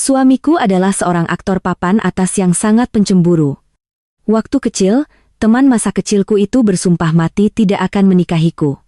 Suamiku adalah seorang aktor papan atas yang sangat pencemburu. Waktu kecil, teman masa kecilku itu bersumpah mati tidak akan menikahiku.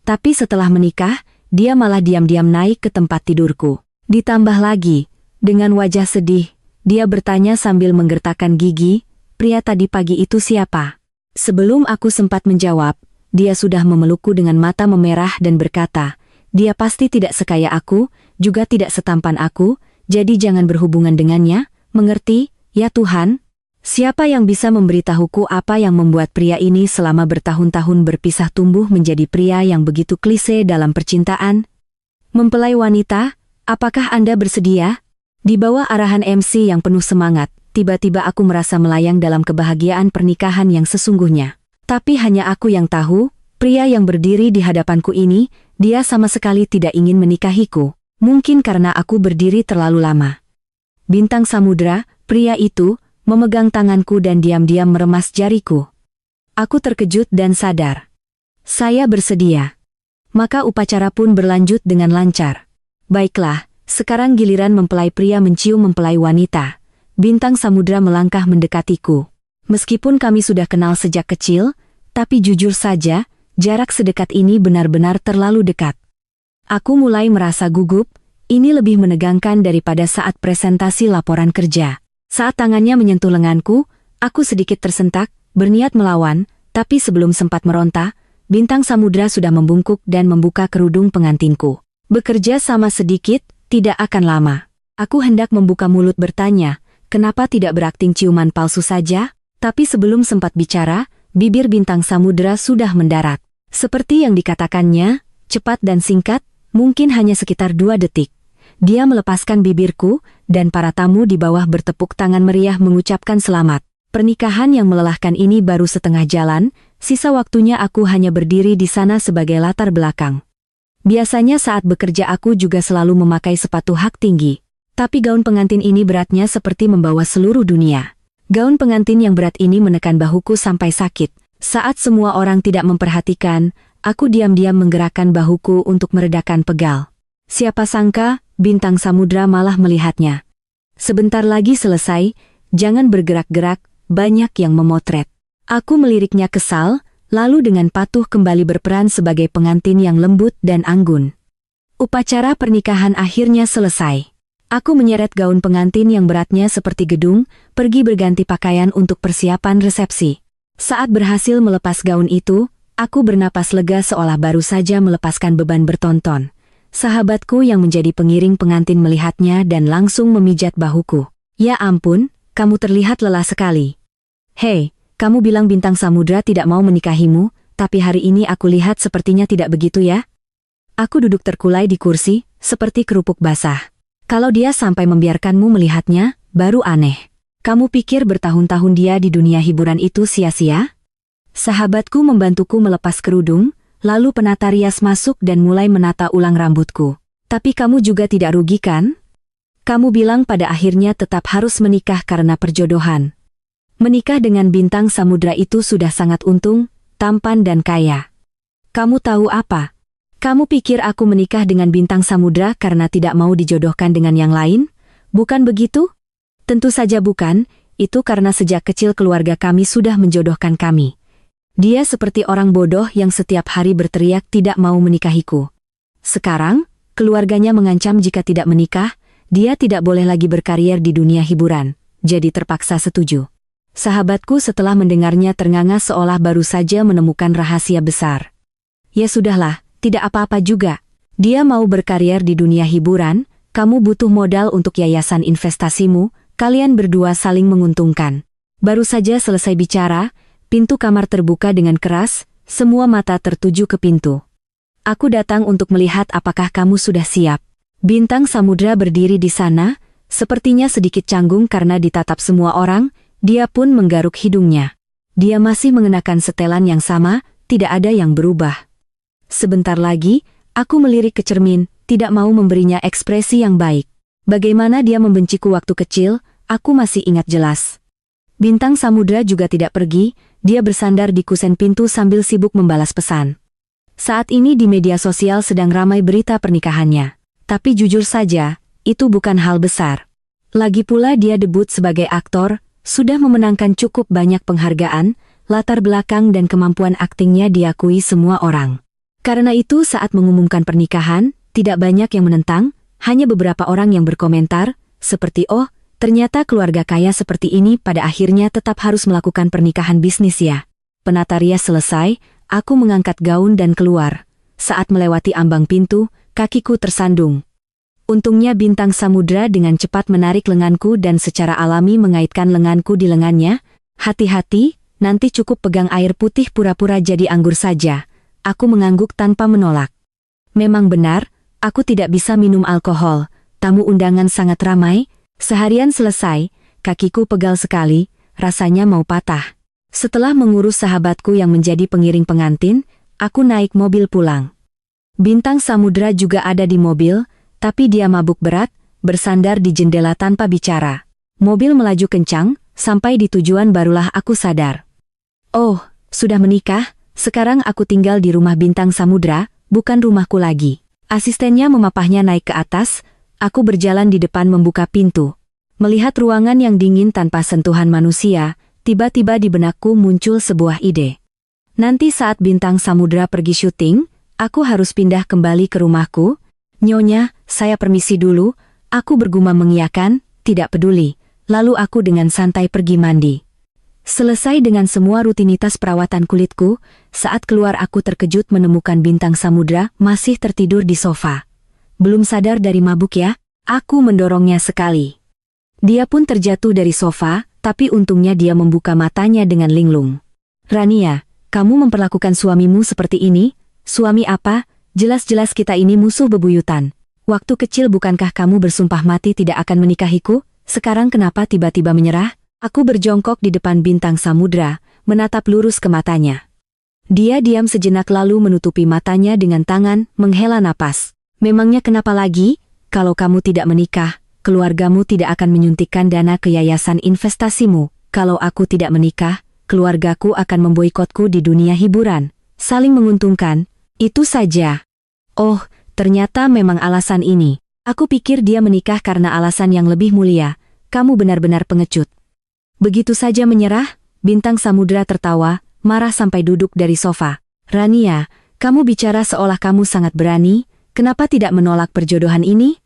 Tapi setelah menikah, dia malah diam-diam naik ke tempat tidurku. Ditambah lagi, dengan wajah sedih, dia bertanya sambil menggertakkan gigi, "Pria tadi pagi itu siapa?" Sebelum aku sempat menjawab, dia sudah memelukku dengan mata memerah dan berkata, "Dia pasti tidak sekaya aku, juga tidak setampan aku, jadi jangan berhubungan dengannya, mengerti, ya Tuhan?" Siapa yang bisa memberitahuku apa yang membuat pria ini selama bertahun-tahun berpisah tumbuh menjadi pria yang begitu klise dalam percintaan? Mempelai wanita, apakah Anda bersedia? Di bawah arahan MC yang penuh semangat, tiba-tiba aku merasa melayang dalam kebahagiaan pernikahan yang sesungguhnya. Tapi hanya aku yang tahu, pria yang berdiri di hadapanku ini, dia sama sekali tidak ingin menikahiku. Mungkin karena aku berdiri terlalu lama. Bintang Samudra, pria itu, memegang tanganku dan diam-diam meremas jariku. Aku terkejut dan sadar. Saya bersedia. Maka upacara pun berlanjut dengan lancar. Baiklah, sekarang giliran mempelai pria mencium mempelai wanita. Bintang Samudra melangkah mendekatiku. Meskipun kami sudah kenal sejak kecil, tapi jujur saja, jarak sedekat ini benar-benar terlalu dekat. Aku mulai merasa gugup, ini lebih menegangkan daripada saat presentasi laporan kerja. Saat tangannya menyentuh lenganku, aku sedikit tersentak, berniat melawan, tapi sebelum sempat meronta, Bintang Samudra sudah membungkuk dan membuka kerudung pengantinku. Bekerja sama sedikit, tidak akan lama. Aku hendak membuka mulut bertanya, kenapa tidak berakting ciuman palsu saja? Tapi sebelum sempat bicara, bibir Bintang Samudra sudah mendarat. Seperti yang dikatakannya, cepat dan singkat, mungkin hanya sekitar 2 detik. Dia melepaskan bibirku, dan para tamu di bawah bertepuk tangan meriah mengucapkan selamat. Pernikahan yang melelahkan ini baru setengah jalan, sisa waktunya aku hanya berdiri di sana sebagai latar belakang. Biasanya saat bekerja aku juga selalu memakai sepatu hak tinggi. Tapi gaun pengantin ini beratnya seperti membawa seluruh dunia. Gaun pengantin yang berat ini menekan bahuku sampai sakit. Saat semua orang tidak memperhatikan, aku diam-diam menggerakkan bahuku untuk meredakan pegal. Siapa sangka, Bintang Samudra malah melihatnya. Sebentar lagi selesai, jangan bergerak-gerak, banyak yang memotret. Aku meliriknya kesal, lalu dengan patuh kembali berperan sebagai pengantin yang lembut dan anggun. Upacara pernikahan akhirnya selesai. Aku menyeret gaun pengantin yang beratnya seperti gedung, pergi berganti pakaian untuk persiapan resepsi. Saat berhasil melepas gaun itu, aku bernapas lega seolah baru saja melepaskan beban bertonton. Sahabatku yang menjadi pengiring pengantin melihatnya dan langsung memijat bahuku. "Ya ampun, kamu terlihat lelah sekali." "Hei, kamu bilang Bintang Samudra tidak mau menikahimu, tapi hari ini aku lihat sepertinya tidak begitu ya?" Aku duduk terkulai di kursi, seperti kerupuk basah. "Kalau dia sampai membiarkanmu melihatnya, baru aneh. Kamu pikir bertahun-tahun dia di dunia hiburan itu sia-sia?" Sahabatku membantuku melepas kerudung, lalu penata rias masuk dan mulai menata ulang rambutku. "Tapi kamu juga tidak rugi kan? Kamu bilang pada akhirnya tetap harus menikah karena perjodohan. Menikah dengan Bintang Samudra itu sudah sangat untung, tampan dan kaya. Kamu tahu apa? Kamu pikir aku menikah dengan Bintang Samudra karena tidak mau dijodohkan dengan yang lain? Bukan begitu? Tentu saja bukan, itu karena sejak kecil keluarga kami sudah menjodohkan kami. Dia seperti orang bodoh yang setiap hari berteriak tidak mau menikahiku. Sekarang, keluarganya mengancam jika tidak menikah, dia tidak boleh lagi berkarier di dunia hiburan, jadi terpaksa setuju." Sahabatku setelah mendengarnya ternganga seolah baru saja menemukan rahasia besar. "Ya sudahlah, tidak apa-apa juga. Dia mau berkarier di dunia hiburan, kamu butuh modal untuk yayasan investasimu, kalian berdua saling menguntungkan." Baru saja selesai bicara, pintu kamar terbuka dengan keras, semua mata tertuju ke pintu. "Aku datang untuk melihat apakah kamu sudah siap." Bintang Samudra berdiri di sana, sepertinya sedikit canggung karena ditatap semua orang, dia pun menggaruk hidungnya. Dia masih mengenakan setelan yang sama, tidak ada yang berubah. Sebentar lagi, aku melirik ke cermin, tidak mau memberinya ekspresi yang baik. Bagaimana dia membenciku waktu kecil, aku masih ingat jelas. Bintang Samudra juga tidak pergi, dia bersandar di kusen pintu sambil sibuk membalas pesan. Saat ini di media sosial sedang ramai berita pernikahannya. Tapi jujur saja, itu bukan hal besar. Lagi pula dia debut sebagai aktor, sudah memenangkan cukup banyak penghargaan, latar belakang dan kemampuan aktingnya diakui semua orang. Karena itu saat mengumumkan pernikahan, tidak banyak yang menentang, hanya beberapa orang yang berkomentar, seperti "Oh, ternyata keluarga kaya seperti ini pada akhirnya tetap harus melakukan pernikahan bisnis ya." Penata rias selesai, aku mengangkat gaun dan keluar. Saat melewati ambang pintu, kakiku tersandung. Untungnya bintang samudra dengan cepat menarik lenganku dan secara alami mengaitkan lenganku di lengannya. "Hati-hati, nanti cukup pegang air putih pura-pura jadi anggur saja." Aku mengangguk tanpa menolak. Memang benar, aku tidak bisa minum alkohol. Tamu undangan sangat ramai. Seharian selesai, kakiku pegal sekali, rasanya mau patah. Setelah mengurus sahabatku yang menjadi pengiring pengantin, aku naik mobil pulang. Bintang samudra juga ada di mobil, tapi dia mabuk berat, bersandar di jendela tanpa bicara. Mobil melaju kencang, sampai di tujuan barulah aku sadar. Oh, sudah menikah, sekarang aku tinggal di rumah bintang samudra, bukan rumahku lagi. Asistennya memapahnya naik ke atas, aku berjalan di depan membuka pintu. Melihat ruangan yang dingin tanpa sentuhan manusia, tiba-tiba di benakku muncul sebuah ide. Nanti saat bintang samudra pergi syuting, aku harus pindah kembali ke rumahku. "Nyonya, saya permisi dulu," aku bergumam mengiyakan, tidak peduli. Lalu aku dengan santai pergi mandi. Selesai dengan semua rutinitas perawatan kulitku, saat keluar aku terkejut menemukan bintang samudra masih tertidur di sofa. "Belum sadar dari mabuk ya?" Aku mendorongnya sekali. Dia pun terjatuh dari sofa, tapi untungnya dia membuka matanya dengan linglung. "Rania, kamu memperlakukan suamimu seperti ini?" "Suami apa? Jelas-jelas kita ini musuh bebuyutan. Waktu kecil bukankah kamu bersumpah mati tidak akan menikahiku? Sekarang kenapa tiba-tiba menyerah?" Aku berjongkok di depan bintang samudra, menatap lurus ke matanya. Dia diam sejenak lalu menutupi matanya dengan tangan, menghela napas. "Memangnya kenapa lagi? Kalau kamu tidak menikah, keluargamu tidak akan menyuntikkan dana ke yayasan investasimu. Kalau aku tidak menikah, keluargaku akan memboikotku di dunia hiburan. Saling menguntungkan, itu saja." Oh, ternyata memang alasan ini. Aku pikir dia menikah karena alasan yang lebih mulia. Kamu benar-benar pengecut. Begitu saja menyerah, bintang samudra tertawa, marah sampai duduk dari sofa. "Rania, kamu bicara seolah kamu sangat berani, kenapa tidak menolak perjodohan ini?"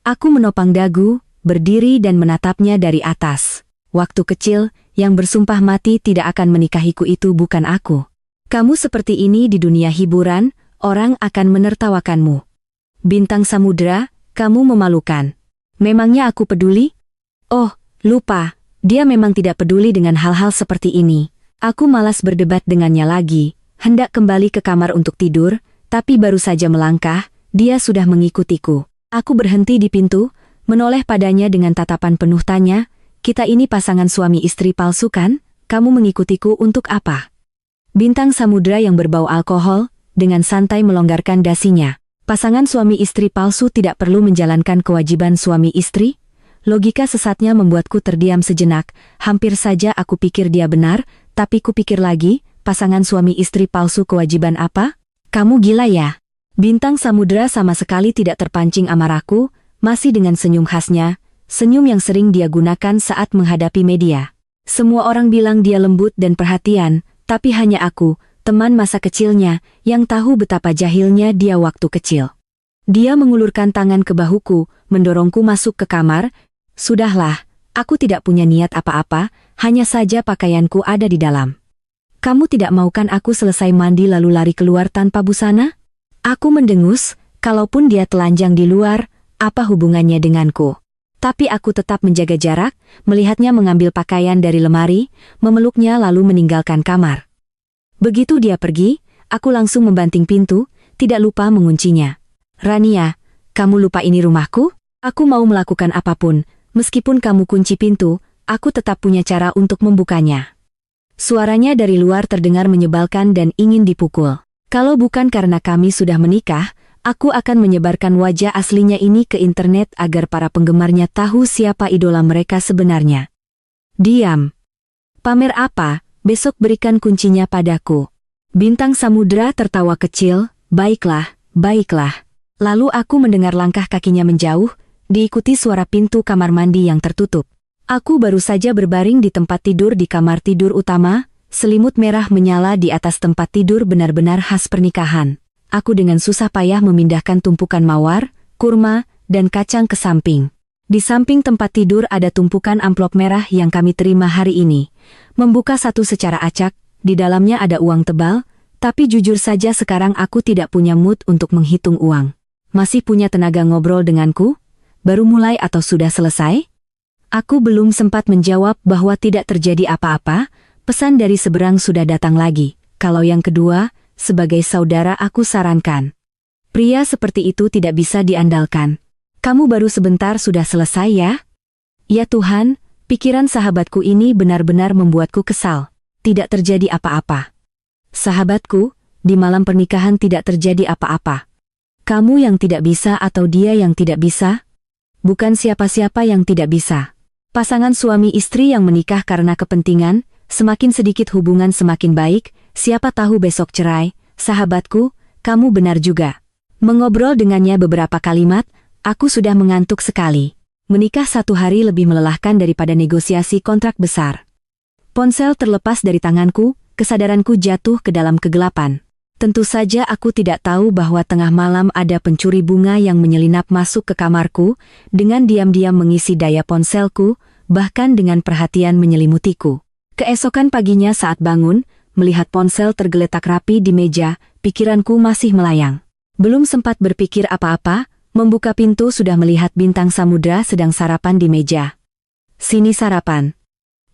Aku menopang dagu, berdiri dan menatapnya dari atas. "Waktu kecil, yang bersumpah mati tidak akan menikahiku itu bukan aku. Kamu seperti ini di dunia hiburan, orang akan menertawakanmu. Bintang samudra, kamu memalukan. Memangnya aku peduli?" Oh, lupa. Dia memang tidak peduli dengan hal-hal seperti ini. Aku malas berdebat dengannya lagi, hendak kembali ke kamar untuk tidur, tapi baru saja melangkah, dia sudah mengikutiku. Aku berhenti di pintu, menoleh padanya dengan tatapan penuh tanya, "Kita ini pasangan suami istri palsu kan? Kamu mengikutiku untuk apa?" Bintang samudra yang berbau alkohol, dengan santai melonggarkan dasinya. "Pasangan suami istri palsu tidak perlu menjalankan kewajiban suami istri?" Logika sesatnya membuatku terdiam sejenak, hampir saja aku pikir dia benar, tapi kupikir lagi, pasangan suami istri palsu kewajiban apa? Kamu gila ya? Bintang samudra sama sekali tidak terpancing amarahku, masih dengan senyum khasnya, senyum yang sering dia gunakan saat menghadapi media. Semua orang bilang dia lembut dan perhatian, tapi hanya aku, teman masa kecilnya, yang tahu betapa jahilnya dia waktu kecil. Dia mengulurkan tangan ke bahuku, mendorongku masuk ke kamar. "Sudahlah, aku tidak punya niat apa-apa, hanya saja pakaianku ada di dalam. Kamu tidak maukan aku selesai mandi lalu lari keluar tanpa busana?" Aku mendengus, kalaupun dia telanjang di luar, apa hubungannya denganku? Tapi aku tetap menjaga jarak, melihatnya mengambil pakaian dari lemari, memeluknya lalu meninggalkan kamar. Begitu dia pergi, aku langsung membanting pintu, tidak lupa menguncinya. "Rania, kamu lupa ini rumahku? Aku mau melakukan apapun. Meskipun kamu kunci pintu, aku tetap punya cara untuk membukanya." Suaranya dari luar terdengar menyebalkan dan ingin dipukul. Kalau bukan karena kami sudah menikah, aku akan menyebarkan wajah aslinya ini ke internet agar para penggemarnya tahu siapa idola mereka sebenarnya. "Diam. Pamer apa? Besok berikan kuncinya padaku." Bintang samudra tertawa kecil, "Baiklah, baiklah." Lalu aku mendengar langkah kakinya menjauh, Diikuti suara pintu kamar mandi yang tertutup. Aku baru saja berbaring di tempat tidur di kamar tidur utama, selimut merah menyala di atas tempat tidur benar-benar khas pernikahan. Aku dengan susah payah memindahkan tumpukan mawar, kurma, dan kacang ke samping. Di samping tempat tidur ada tumpukan amplop merah yang kami terima hari ini. Membuka satu secara acak, di dalamnya ada uang tebal, tapi jujur saja sekarang aku tidak punya mood untuk menghitung uang. Masih punya tenaga ngobrol denganku? Baru mulai atau sudah selesai? Aku belum sempat menjawab bahwa tidak terjadi apa-apa, pesan dari seberang sudah datang lagi. Kalau yang kedua, sebagai saudara aku sarankan. Pria seperti itu tidak bisa diandalkan. Kamu baru sebentar sudah selesai ya? Ya Tuhan, pikiran sahabatku ini benar-benar membuatku kesal. Tidak terjadi apa-apa. Sahabatku, di malam pernikahan tidak terjadi apa-apa. Kamu yang tidak bisa atau dia yang tidak bisa? Bukan siapa-siapa yang tidak bisa. Pasangan suami istri yang menikah karena kepentingan, semakin sedikit hubungan semakin baik, siapa tahu besok cerai. Sahabatku, kamu benar juga. Mengobrol dengannya beberapa kalimat, aku sudah mengantuk sekali. Menikah 1 hari lebih melelahkan daripada negosiasi kontrak besar. Ponsel terlepas dari tanganku, kesadaranku jatuh ke dalam kegelapan. Tentu saja aku tidak tahu bahwa tengah malam ada pencuri bunga yang menyelinap masuk ke kamarku, dengan diam-diam mengisi daya ponselku, bahkan dengan perhatian menyelimutiku. Keesokan paginya saat bangun, melihat ponsel tergeletak rapi di meja, pikiranku masih melayang. Belum sempat berpikir apa-apa, membuka pintu sudah melihat bintang samudra sedang sarapan di meja. Sini sarapan.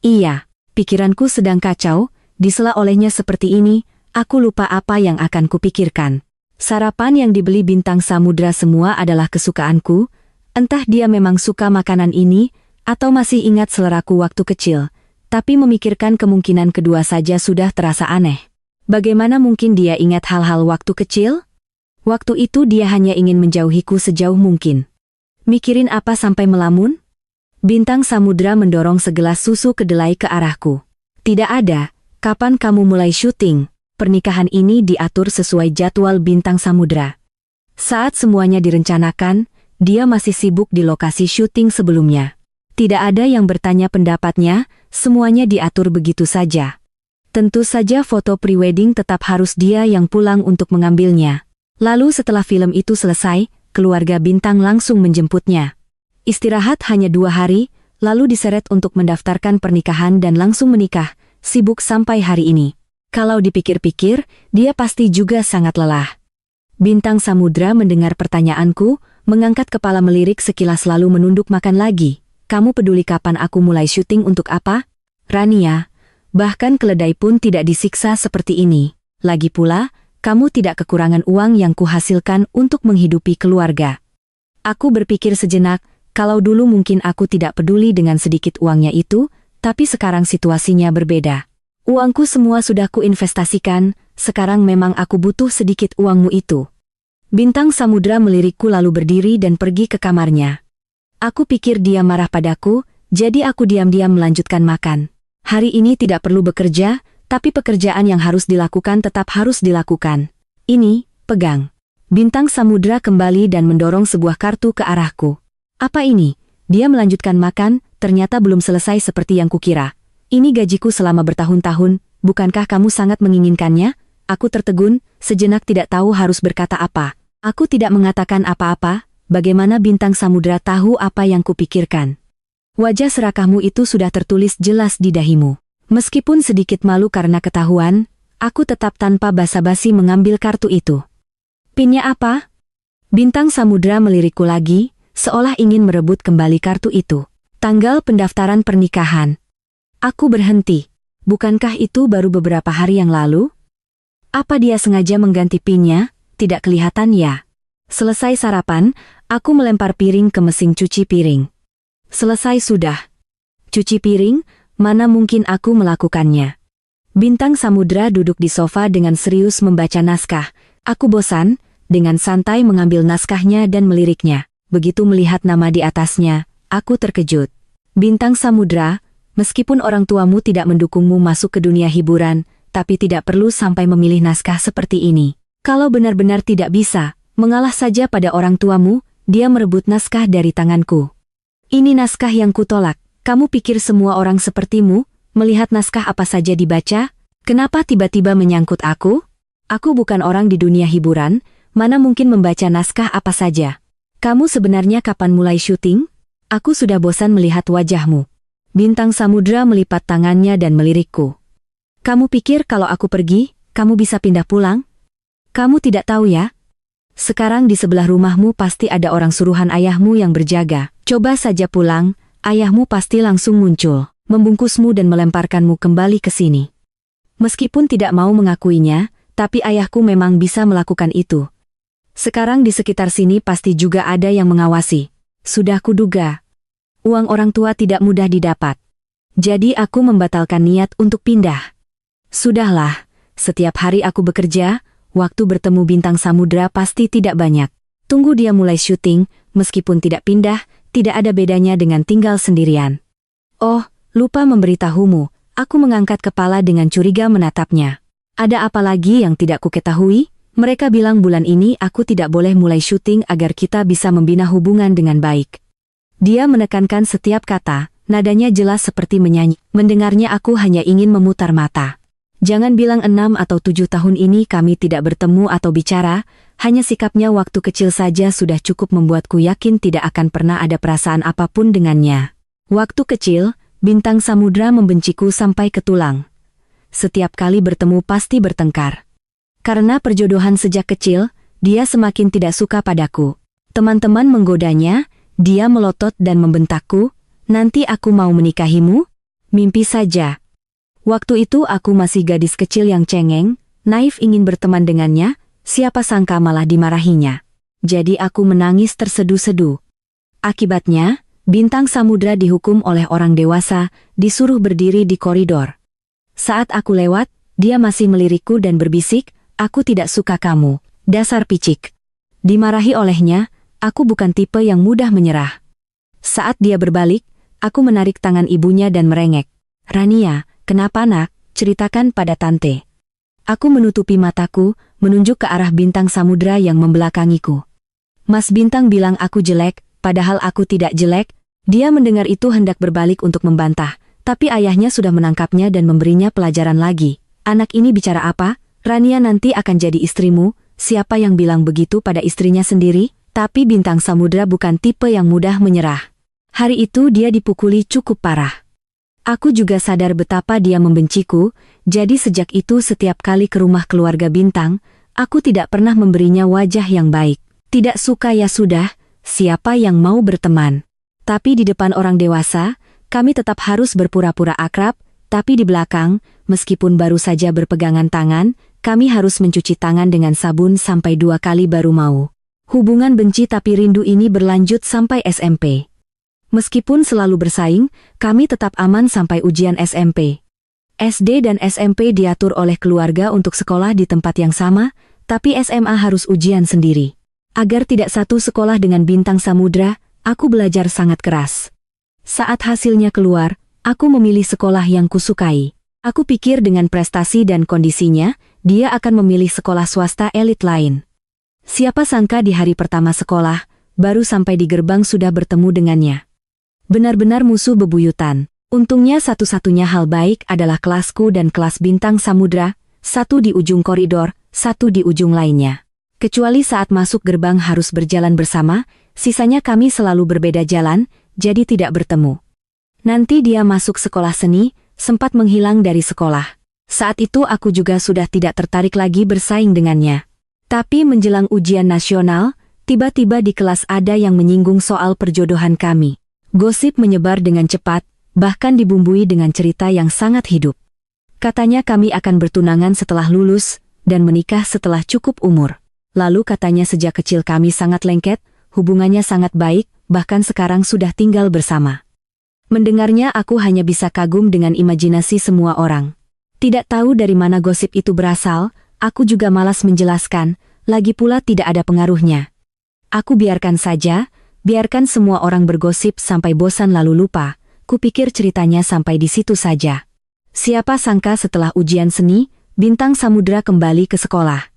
Iya, pikiranku sedang kacau, disela olehnya seperti ini. Aku lupa apa yang akan kupikirkan. Sarapan yang dibeli bintang samudra semua adalah kesukaanku, entah dia memang suka makanan ini, atau masih ingat seleraku waktu kecil, tapi memikirkan kemungkinan kedua saja sudah terasa aneh. Bagaimana mungkin dia ingat hal-hal waktu kecil? Waktu itu dia hanya ingin menjauhiku sejauh mungkin. Mikirin apa sampai melamun? Bintang samudra mendorong segelas susu kedelai ke arahku. Tidak ada, kapan kamu mulai syuting? Pernikahan ini diatur sesuai jadwal bintang samudra. Saat semuanya direncanakan, dia masih sibuk di lokasi syuting sebelumnya. Tidak ada yang bertanya pendapatnya, semuanya diatur begitu saja. Tentu saja foto prewedding tetap harus dia yang pulang untuk mengambilnya. Lalu setelah film itu selesai, keluarga bintang langsung menjemputnya. Istirahat hanya 2 hari, lalu diseret untuk mendaftarkan pernikahan dan langsung menikah, sibuk sampai hari ini. Kalau dipikir-pikir, dia pasti juga sangat lelah. Bintang samudra mendengar pertanyaanku, mengangkat kepala melirik sekilas lalu menunduk makan lagi. Kamu peduli kapan aku mulai syuting untuk apa? Rania, bahkan keledai pun tidak disiksa seperti ini. Lagi pula, kamu tidak kekurangan uang yang kuhasilkan untuk menghidupi keluarga. Aku berpikir sejenak, kalau dulu mungkin aku tidak peduli dengan sedikit uangnya itu, tapi sekarang situasinya berbeda. Uangku semua sudah kuinvestasikan, sekarang memang aku butuh sedikit uangmu itu. Bintang samudra melirikku lalu berdiri dan pergi ke kamarnya. Aku pikir dia marah padaku, jadi aku diam-diam melanjutkan makan. Hari ini tidak perlu bekerja, tapi pekerjaan yang harus dilakukan tetap harus dilakukan. Ini, pegang. Bintang samudra kembali dan mendorong sebuah kartu ke arahku. Apa ini? Dia melanjutkan makan, ternyata belum selesai seperti yang kukira. Ini gajiku selama bertahun-tahun, bukankah kamu sangat menginginkannya? Aku tertegun, sejenak tidak tahu harus berkata apa. Aku tidak mengatakan apa-apa, bagaimana bintang samudra tahu apa yang kupikirkan. Wajah serakahmu itu sudah tertulis jelas di dahimu. Meskipun sedikit malu karena ketahuan, aku tetap tanpa basa-basi mengambil kartu itu. Pinnya apa? Bintang samudra melirikku lagi, seolah ingin merebut kembali kartu itu. Tanggal pendaftaran pernikahan. Aku berhenti. Bukankah itu baru beberapa hari yang lalu? Apa dia sengaja mengganti pinnya? Tidak kelihatan ya. Selesai sarapan, aku melempar piring ke mesin cuci piring. Selesai sudah. Cuci piring, mana mungkin aku melakukannya. Bintang samudra duduk di sofa dengan serius membaca naskah. Aku bosan, dengan santai mengambil naskahnya dan meliriknya. Begitu melihat nama di atasnya, aku terkejut. Bintang samudra, meskipun orang tuamu tidak mendukungmu masuk ke dunia hiburan, tapi tidak perlu sampai memilih naskah seperti ini. Kalau benar-benar tidak bisa, mengalah saja pada orang tuamu, Dia merebut naskah dari tanganku. Ini naskah yang kutolak. Kamu pikir semua orang sepertimu, melihat naskah apa saja dibaca? Kenapa tiba-tiba menyangkut aku? Aku bukan orang di dunia hiburan, mana mungkin membaca naskah apa saja. Kamu sebenarnya kapan mulai syuting? Aku sudah bosan melihat wajahmu. Bintang Samudra melipat tangannya dan melirikku. Kamu pikir kalau aku pergi, kamu bisa pindah pulang? Kamu tidak tahu ya? Sekarang di sebelah rumahmu pasti ada orang suruhan ayahmu yang berjaga. Coba saja pulang, ayahmu pasti langsung muncul, membungkusmu dan melemparkanmu kembali ke sini. Meskipun tidak mau mengakuinya, tapi ayahku memang bisa melakukan itu. Sekarang di sekitar sini pasti juga ada yang mengawasi. Sudah kuduga. Uang orang tua tidak mudah didapat. Jadi aku membatalkan niat untuk pindah. Sudahlah, setiap hari aku bekerja, waktu bertemu Bintang Samudra pasti tidak banyak. Tunggu dia mulai syuting, meskipun tidak pindah, tidak ada bedanya dengan tinggal sendirian. Oh, lupa memberitahumu, aku mengangkat kepala dengan curiga menatapnya. Ada apa lagi yang tidak kuketahui? Mereka bilang bulan ini aku tidak boleh mulai syuting agar kita bisa membina hubungan dengan baik. Dia menekankan setiap kata, nadanya jelas seperti menyanyi. Mendengarnya aku hanya ingin memutar mata. Jangan bilang 6 atau 7 tahun ini kami tidak bertemu atau bicara, hanya sikapnya waktu kecil saja sudah cukup membuatku yakin tidak akan pernah ada perasaan apapun dengannya. Waktu kecil, Bintang Samudra membenciku sampai ke tulang. Setiap kali bertemu pasti bertengkar. Karena perjodohan sejak kecil, dia semakin tidak suka padaku. Teman-teman menggodanya, dia melotot dan membentakku, nanti aku mau menikahimu? Mimpi saja. Waktu itu aku masih gadis kecil yang cengeng, naif ingin berteman dengannya, siapa sangka malah dimarahinya. Jadi aku menangis terseduh-seduh. Akibatnya, Bintang Samudra dihukum oleh orang dewasa, disuruh berdiri di koridor. Saat aku lewat, dia masih melirikku dan berbisik, aku tidak suka kamu, dasar picik. Dimarahi olehnya, aku bukan tipe yang mudah menyerah. Saat dia berbalik, aku menarik tangan ibunya dan merengek. Rania, kenapa nak? Ceritakan pada tante. Aku menutupi mataku, menunjuk ke arah Bintang Samudra yang membelakangiku. Mas Bintang bilang aku jelek, padahal aku tidak jelek. Dia mendengar itu hendak berbalik untuk membantah, tapi ayahnya sudah menangkapnya dan memberinya pelajaran lagi. Anak ini bicara apa? Rania nanti akan jadi istrimu. Siapa yang bilang begitu pada istrinya sendiri? Tapi Bintang Samudra bukan tipe yang mudah menyerah. Hari itu dia dipukuli cukup parah. Aku juga sadar betapa dia membenciku, jadi sejak itu setiap kali ke rumah keluarga Bintang, aku tidak pernah memberinya wajah yang baik. Tidak suka ya sudah, siapa yang mau berteman. Tapi di depan orang dewasa, kami tetap harus berpura-pura akrab, tapi di belakang, meskipun baru saja berpegangan tangan, kami harus mencuci tangan dengan sabun sampai 2 kali baru mau. Hubungan benci tapi rindu ini berlanjut sampai SMP. Meskipun selalu bersaing, kami tetap aman sampai ujian SMP. SD dan SMP diatur oleh keluarga untuk sekolah di tempat yang sama, tapi SMA harus ujian sendiri. Agar tidak satu sekolah dengan Bintang Samudra, aku belajar sangat keras. Saat hasilnya keluar, aku memilih sekolah yang kusukai. Aku pikir dengan prestasi dan kondisinya, dia akan memilih sekolah swasta elit lain. Siapa sangka di hari pertama sekolah, baru sampai di gerbang sudah bertemu dengannya. Benar-benar musuh bebuyutan. Untungnya satu-satunya hal baik adalah kelasku dan kelas Bintang Samudra, satu di ujung koridor, satu di ujung lainnya. Kecuali saat masuk gerbang harus berjalan bersama, sisanya kami selalu berbeda jalan, jadi tidak bertemu. Nanti dia masuk sekolah seni, sempat menghilang dari sekolah. Saat itu aku juga sudah tidak tertarik lagi bersaing dengannya. Tapi menjelang ujian nasional, tiba-tiba di kelas ada yang menyinggung soal perjodohan kami. Gosip menyebar dengan cepat, bahkan dibumbui dengan cerita yang sangat hidup. Katanya kami akan bertunangan setelah lulus, dan menikah setelah cukup umur. Lalu katanya sejak kecil kami sangat lengket, hubungannya sangat baik, bahkan sekarang sudah tinggal bersama. Mendengarnya aku hanya bisa kagum dengan imajinasi semua orang. Tidak tahu dari mana gosip itu berasal, aku juga malas menjelaskan, lagi pula tidak ada pengaruhnya. Aku biarkan saja, biarkan semua orang bergosip sampai bosan lalu lupa, kupikir ceritanya sampai di situ saja. Siapa sangka setelah ujian seni, Bintang Samudra kembali ke sekolah.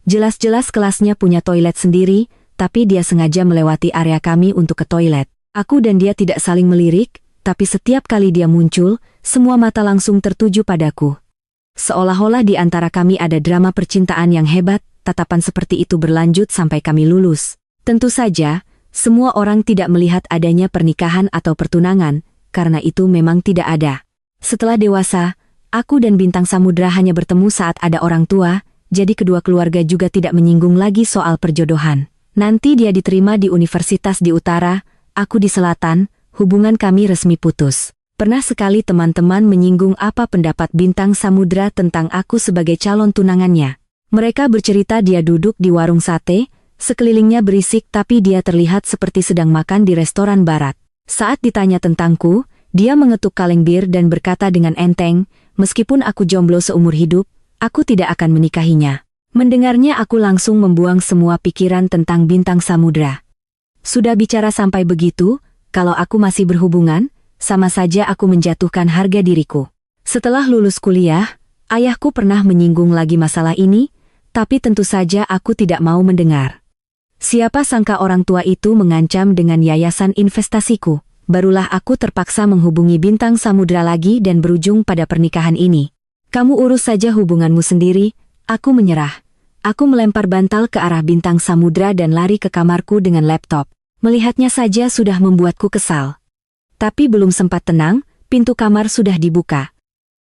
Jelas-jelas kelasnya punya toilet sendiri, tapi dia sengaja melewati area kami untuk ke toilet. Aku dan dia tidak saling melirik, tapi setiap kali dia muncul, semua mata langsung tertuju padaku. Seolah-olah di antara kami ada drama percintaan yang hebat, tatapan seperti itu berlanjut sampai kami lulus. Tentu saja, semua orang tidak melihat adanya pernikahan atau pertunangan, karena itu memang tidak ada. Setelah dewasa, aku dan Bintang Samudra hanya bertemu saat ada orang tua, jadi kedua keluarga juga tidak menyinggung lagi soal perjodohan. Nanti dia diterima di universitas di utara, aku di selatan, hubungan kami resmi putus. Pernah sekali teman-teman menyinggung apa pendapat Bintang Samudra tentang aku sebagai calon tunangannya. Mereka bercerita dia duduk di warung sate, sekelilingnya berisik tapi dia terlihat seperti sedang makan di restoran barat. Saat ditanya tentangku, dia mengetuk kaleng bir dan berkata dengan enteng, meskipun aku jomblo seumur hidup, aku tidak akan menikahinya. Mendengarnya aku langsung membuang semua pikiran tentang Bintang Samudra. Sudah bicara sampai begitu, kalau aku masih berhubungan, sama saja aku menjatuhkan harga diriku. Setelah lulus kuliah, ayahku pernah menyinggung lagi masalah ini, tapi tentu saja aku tidak mau mendengar. Siapa sangka orang tua itu mengancam dengan yayasan investasiku. Barulah aku terpaksa menghubungi Bintang Samudra lagi dan berujung pada pernikahan ini. Kamu urus saja hubunganmu sendiri, aku menyerah. Aku melempar bantal ke arah Bintang Samudra dan lari ke kamarku dengan laptop. Melihatnya saja sudah membuatku kesal. Tapi belum sempat tenang, pintu kamar sudah dibuka.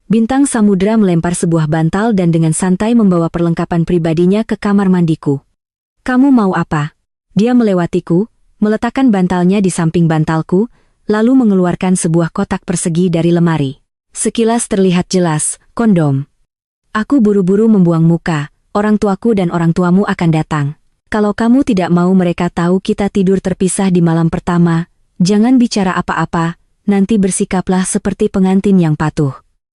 Bintang Samudra melempar sebuah bantal dan dengan santai membawa perlengkapan pribadinya ke kamar mandiku. Kamu mau apa? Dia melewatiku, meletakkan bantalnya di samping bantalku, lalu mengeluarkan sebuah kotak persegi dari lemari. Sekilas terlihat jelas, kondom. Aku buru-buru membuang muka, orang tuaku dan orang tuamu akan datang. Kalau kamu tidak mau mereka tahu kita tidur terpisah di malam pertama, jangan bicara apa-apa, nanti bersikaplah seperti pengantin yang patuh.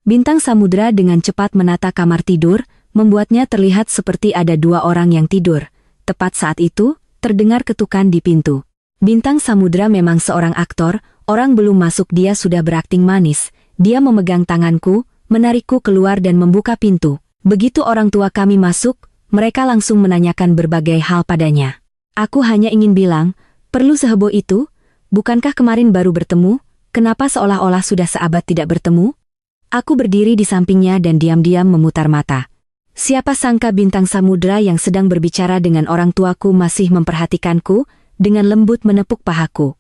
Bintang Samudra dengan cepat menata kamar tidur, membuatnya terlihat seperti ada dua orang yang tidur. Tepat saat itu, terdengar ketukan di pintu. Bintang Samudra memang seorang aktor, orang belum masuk dia sudah berakting manis. Dia memegang tanganku, menarikku keluar dan membuka pintu. Begitu orang tua kami masuk, mereka langsung menanyakan berbagai hal padanya. Aku hanya ingin bilang, perlu seheboh itu? Bukankah kemarin baru bertemu? Kenapa seolah-olah sudah seabad tidak bertemu? Aku berdiri di sampingnya dan diam-diam memutar mata. Siapa sangka Bintang Samudra yang sedang berbicara dengan orang tuaku masih memperhatikanku, dengan lembut menepuk pahaku.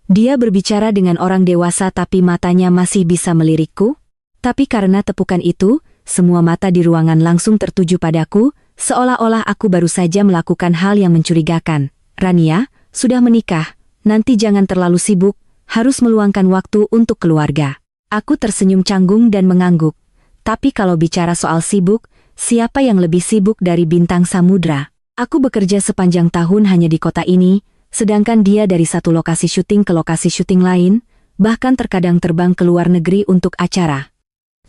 Dia berbicara dengan orang dewasa tapi matanya masih bisa melirikku. Tapi karena tepukan itu, semua mata di ruangan langsung tertuju padaku, seolah-olah aku baru saja melakukan hal yang mencurigakan. Rania, sudah menikah, nanti jangan terlalu sibuk, harus meluangkan waktu untuk keluarga. Aku tersenyum canggung dan mengangguk. Tapi kalau bicara soal sibuk, siapa yang lebih sibuk dari Bintang Samudra? Aku bekerja sepanjang tahun hanya di kota ini, sedangkan dia dari satu lokasi syuting ke lokasi syuting lain, bahkan terkadang terbang ke luar negeri untuk acara.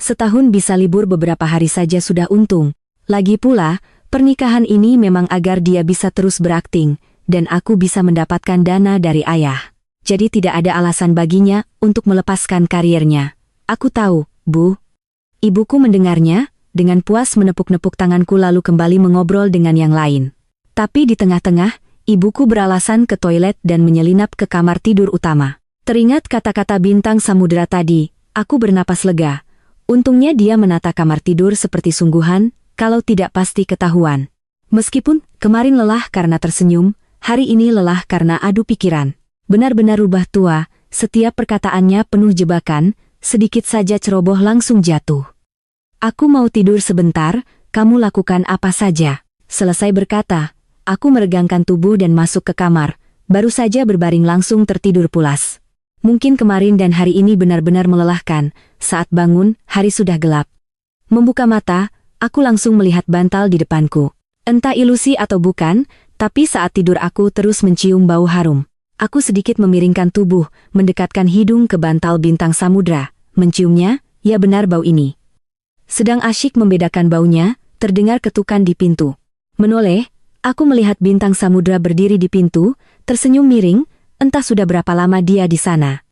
Setahun bisa libur beberapa hari saja sudah untung. Lagi pula, pernikahan ini memang agar dia bisa terus berakting, dan aku bisa mendapatkan dana dari ayah. Jadi tidak ada alasan baginya untuk melepaskan karirnya. Aku tahu, Bu. Ibuku mendengarnya, dengan puas menepuk-nepuk tanganku lalu kembali mengobrol dengan yang lain. Tapi di tengah-tengah, ibuku beralasan ke toilet dan menyelinap ke kamar tidur utama. Teringat kata-kata Bintang Samudra tadi, aku bernapas lega. Untungnya dia menata kamar tidur seperti sungguhan, kalau tidak pasti ketahuan. Meskipun kemarin lelah karena tersenyum, hari ini lelah karena adu pikiran. Benar-benar rubah tua, setiap perkataannya penuh jebakan, sedikit saja ceroboh langsung jatuh. Aku mau tidur sebentar, kamu lakukan apa saja. Selesai berkata, aku meregangkan tubuh dan masuk ke kamar, baru saja berbaring langsung tertidur pulas. Mungkin kemarin dan hari ini benar-benar melelahkan, saat bangun, hari sudah gelap. Membuka mata, aku langsung melihat bantal di depanku. Entah ilusi atau bukan, tapi saat tidur aku terus mencium bau harum. Aku sedikit memiringkan tubuh, mendekatkan hidung ke bantal Bintang Samudra. Menciumnya, ya benar bau ini. Sedang asyik membedakan baunya, terdengar ketukan di pintu. Menoleh, aku melihat Bintang Samudra berdiri di pintu, tersenyum miring, entah sudah berapa lama dia di sana.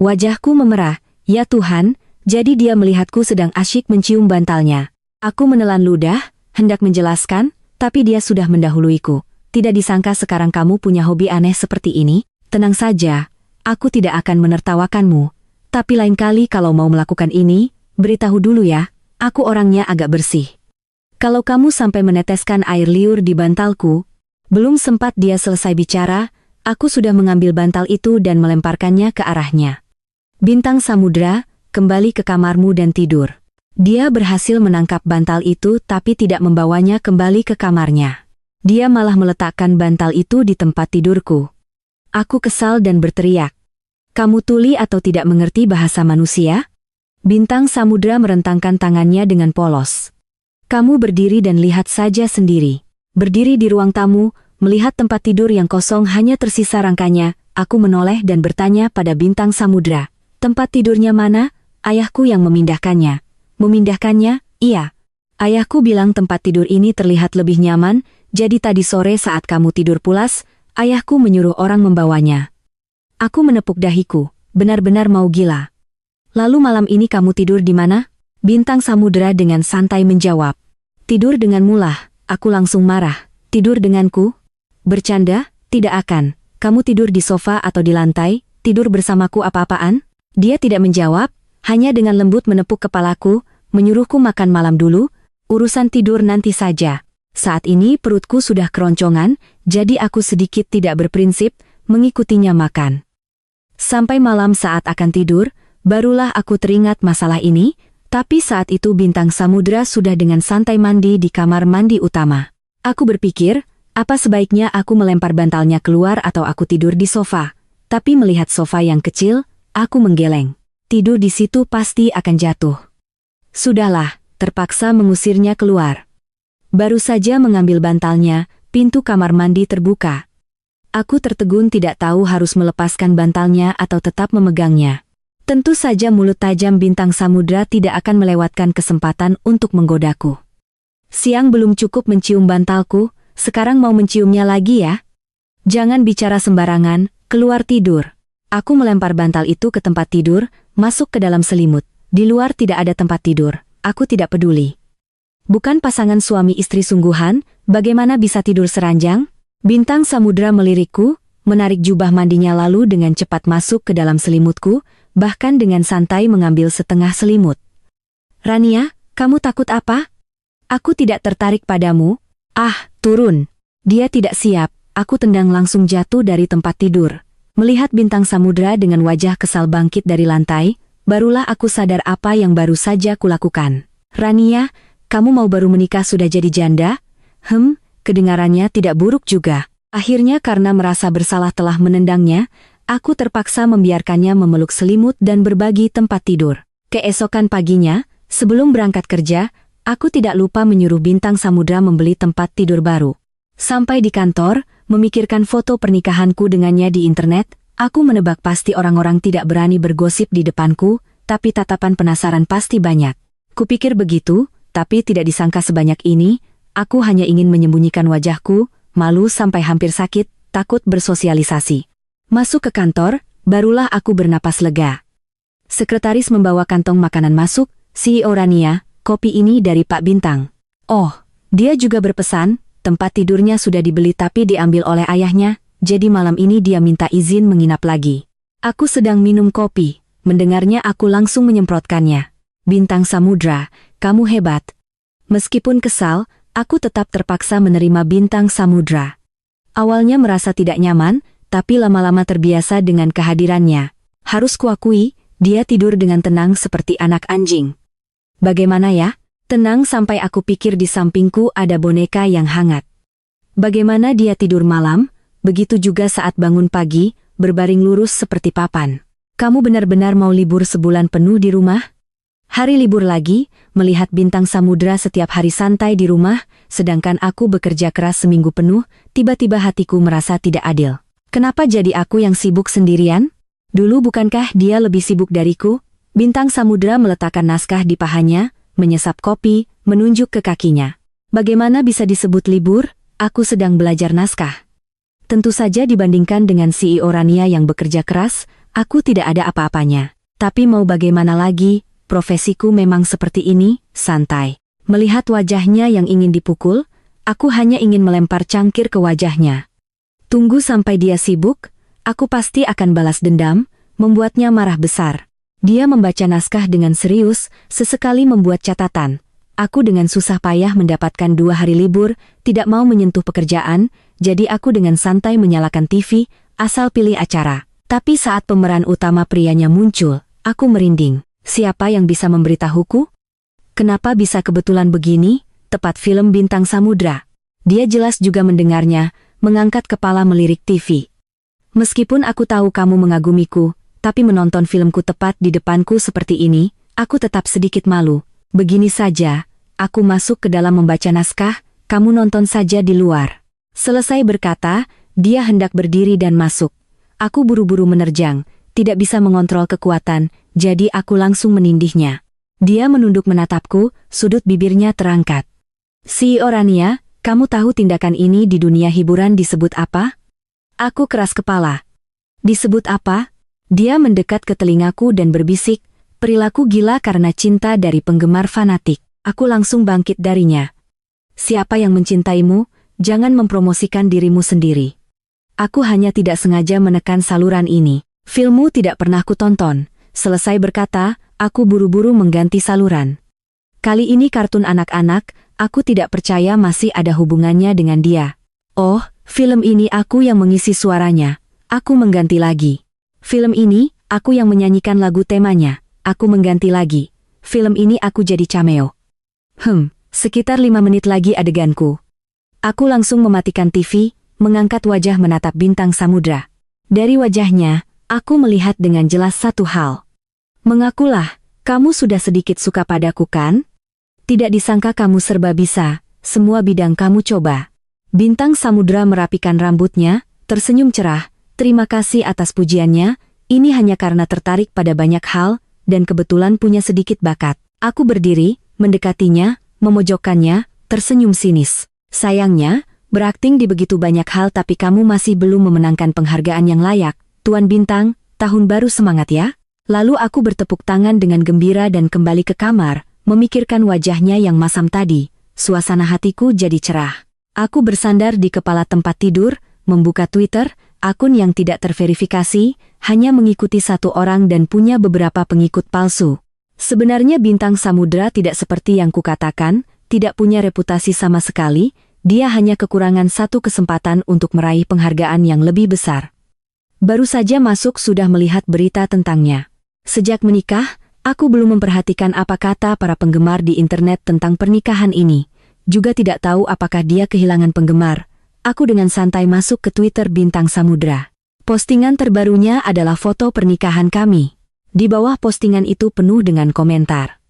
Wajahku memerah, ya Tuhan, jadi dia melihatku sedang asyik mencium bantalnya. Aku menelan ludah, hendak menjelaskan, tapi dia sudah mendahuluiku. tidak disangka sekarang kamu punya hobi aneh seperti ini. Tenang saja, aku tidak akan menertawakanmu. Tapi lain kali kalau mau melakukan ini, beritahu dulu ya, aku orangnya agak bersih. Kalau kamu sampai meneteskan air liur di bantalku, belum sempat dia selesai bicara, aku sudah mengambil bantal itu dan melemparkannya ke arahnya. Bintang Samudra, kembali ke kamarmu dan tidur. Dia berhasil menangkap bantal itu tapi tidak membawanya kembali ke kamarnya. Dia malah meletakkan bantal itu di tempat tidurku. Aku kesal dan berteriak. Kamu tuli atau tidak mengerti bahasa manusia? Bintang Samudra merentangkan tangannya dengan polos. Kamu berdiri dan lihat saja sendiri. Berdiri di ruang tamu, melihat tempat tidur yang kosong hanya tersisa rangkanya, aku menoleh dan bertanya pada Bintang Samudra. Tempat tidurnya mana? Ayahku yang memindahkannya. Memindahkannya? Iya. Ayahku bilang tempat tidur ini terlihat lebih nyaman, jadi tadi sore saat kamu tidur pulas, ayahku menyuruh orang membawanya. Aku menepuk dahiku, benar-benar mau gila. Lalu malam ini kamu tidur di mana? Bintang Samudra dengan santai menjawab. Tidur denganmu lah, aku langsung marah. Tidur denganku? Bercanda? Tidak akan. Kamu tidur di sofa atau di lantai? Tidur bersamaku apa-apaan? Dia tidak menjawab, hanya dengan lembut menepuk kepalaku, menyuruhku makan malam dulu, urusan tidur nanti saja. Saat ini perutku sudah keroncongan, jadi aku sedikit tidak berprinsip, mengikutinya makan. Sampai malam saat akan tidur, barulah aku teringat masalah ini, tapi saat itu Bintang Samudra sudah dengan santai mandi di kamar mandi utama. Aku berpikir, apa sebaiknya aku melempar bantalnya keluar atau aku tidur di sofa. Tapi melihat sofa yang kecil, aku menggeleng. Tidur di situ pasti akan jatuh. Sudahlah, terpaksa mengusirnya keluar. Baru saja mengambil bantalnya, pintu kamar mandi terbuka. Aku tertegun tidak tahu harus melepaskan bantalnya atau tetap memegangnya. Tentu saja mulut tajam Bintang Samudra tidak akan melewatkan kesempatan untuk menggodaku. Siang belum cukup mencium bantalku, sekarang mau menciumnya lagi ya? Jangan bicara sembarangan, keluar tidur. Aku melempar bantal itu ke tempat tidur, masuk ke dalam selimut. Di luar tidak ada tempat tidur, aku tidak peduli. Bukan pasangan suami istri sungguhan, bagaimana bisa tidur seranjang? Bintang Samudra melirikku, menarik jubah mandinya lalu dengan cepat masuk ke dalam selimutku, bahkan dengan santai mengambil setengah selimut. Rania, kamu takut apa? Aku tidak tertarik padamu. Ah, turun. Dia tidak siap, aku tendang langsung jatuh dari tempat tidur. Melihat Bintang Samudra dengan wajah kesal bangkit dari lantai, barulah aku sadar apa yang baru saja kulakukan. Rania, kamu mau baru menikah sudah jadi janda? Kedengarannya tidak buruk juga. Akhirnya karena merasa bersalah telah menendangnya, aku terpaksa membiarkannya memeluk selimut dan berbagi tempat tidur. Keesokan paginya, sebelum berangkat kerja, aku tidak lupa menyuruh Bintang Samudra membeli tempat tidur baru. Sampai di kantor, memikirkan foto pernikahanku dengannya di internet, aku menebak pasti orang-orang tidak berani bergosip di depanku, tapi tatapan penasaran pasti banyak. Kupikir begitu, tapi tidak disangka sebanyak ini, aku hanya ingin menyembunyikan wajahku, malu sampai hampir sakit, takut bersosialisasi. Masuk ke kantor, barulah aku bernapas lega. Sekretaris membawa kantong makanan masuk, CEO Rania, kopi ini dari Pak Bintang. Oh, dia juga berpesan, tempat tidurnya sudah dibeli tapi diambil oleh ayahnya, jadi malam ini dia minta izin menginap lagi. Aku sedang minum kopi, mendengarnya aku langsung menyemprotkannya. Bintang Samudra, kamu hebat. Meskipun kesal, aku tetap terpaksa menerima Bintang Samudra. Awalnya merasa tidak nyaman, tapi lama-lama terbiasa dengan kehadirannya. Harus kuakui, dia tidur dengan tenang seperti anak anjing. Bagaimana ya? Tenang sampai aku pikir di sampingku ada boneka yang hangat. Bagaimana dia tidur malam, begitu juga saat bangun pagi, berbaring lurus seperti papan. Kamu benar-benar mau libur sebulan penuh di rumah? Hari libur lagi, melihat Bintang Samudra setiap hari santai di rumah, sedangkan aku bekerja keras seminggu penuh, tiba-tiba hatiku merasa tidak adil. Kenapa jadi aku yang sibuk sendirian? Dulu bukankah dia lebih sibuk dariku? Bintang Samudra meletakkan naskah di pahanya, menyesap kopi, menunjuk ke kakinya. Bagaimana bisa disebut libur? Aku sedang belajar naskah. Tentu saja dibandingkan dengan CEO Rania yang bekerja keras, aku tidak ada apa-apanya. Tapi mau bagaimana lagi? Profesiku memang seperti ini, santai. Melihat wajahnya yang ingin dipukul, Aku hanya ingin melempar cangkir ke wajahnya. Tunggu sampai dia sibuk, aku pasti akan balas dendam, membuatnya marah besar. Dia membaca naskah dengan serius, sesekali membuat catatan. Aku dengan susah payah mendapatkan 2 hari libur, tidak mau menyentuh pekerjaan, jadi aku dengan santai menyalakan TV, asal pilih acara. Tapi saat pemeran utama prianya muncul, aku merinding. Siapa yang bisa memberitahuku? Kenapa bisa kebetulan begini? Tepat film Bintang Samudra. Dia jelas juga mendengarnya, mengangkat kepala melirik TV. Meskipun aku tahu kamu mengagumiku, tapi menonton filmku tepat di depanku seperti ini, aku tetap sedikit malu. Begini saja, aku masuk ke dalam membaca naskah, kamu nonton saja di luar. Selesai berkata, dia hendak berdiri dan masuk. Aku buru-buru menerjang, tidak bisa mengontrol kekuatan, jadi aku langsung menindihnya. Dia menunduk menatapku, sudut bibirnya terangkat. CEO Rania, kamu tahu tindakan ini di dunia hiburan disebut apa? Aku keras kepala. Disebut apa? Dia mendekat ke telingaku dan berbisik, perilaku gila karena cinta dari penggemar fanatik. Aku langsung bangkit darinya. Siapa yang mencintaimu? Jangan mempromosikan dirimu sendiri. Aku hanya tidak sengaja menekan saluran ini. Filmmu tidak pernah kutonton. Selesai berkata, aku buru-buru mengganti saluran. Kali ini kartun anak-anak, aku tidak percaya masih ada hubungannya dengan dia. Oh, film ini aku yang mengisi suaranya. Aku mengganti lagi. Film ini, aku yang menyanyikan lagu temanya. Aku mengganti lagi. Film ini aku jadi cameo. Sekitar 5 menit lagi adeganku. Aku langsung mematikan TV, mengangkat wajah menatap Bintang Samudra. Dari wajahnya, aku melihat dengan jelas satu hal. Mengakulah, kamu sudah sedikit suka padaku kan? Tidak disangka kamu serba bisa, semua bidang kamu coba. Bintang Samudra merapikan rambutnya, tersenyum cerah, terima kasih atas pujiannya, ini hanya karena tertarik pada banyak hal, dan kebetulan punya sedikit bakat. Aku berdiri, mendekatinya, memojokkannya, tersenyum sinis. Sayangnya, berakting di begitu banyak hal tapi kamu masih belum memenangkan penghargaan yang layak. Tuan Bintang, tahun baru semangat ya. Lalu aku bertepuk tangan dengan gembira dan kembali ke kamar, memikirkan wajahnya yang masam tadi. Suasana hatiku jadi cerah. Aku bersandar di kepala tempat tidur, membuka Twitter, akun yang tidak terverifikasi, hanya mengikuti satu orang dan punya beberapa pengikut palsu. Sebenarnya Bintang Samudra tidak seperti yang kukatakan, tidak punya reputasi sama sekali, dia hanya kekurangan satu kesempatan untuk meraih penghargaan yang lebih besar. Baru saja masuk sudah melihat berita tentangnya. Sejak menikah, aku belum memperhatikan apa kata para penggemar di internet tentang pernikahan ini. Juga tidak tahu apakah dia kehilangan penggemar. Aku dengan santai masuk ke Twitter Bintang Samudra. Postingan terbarunya adalah foto pernikahan kami. Di bawah postingan itu penuh dengan komentar.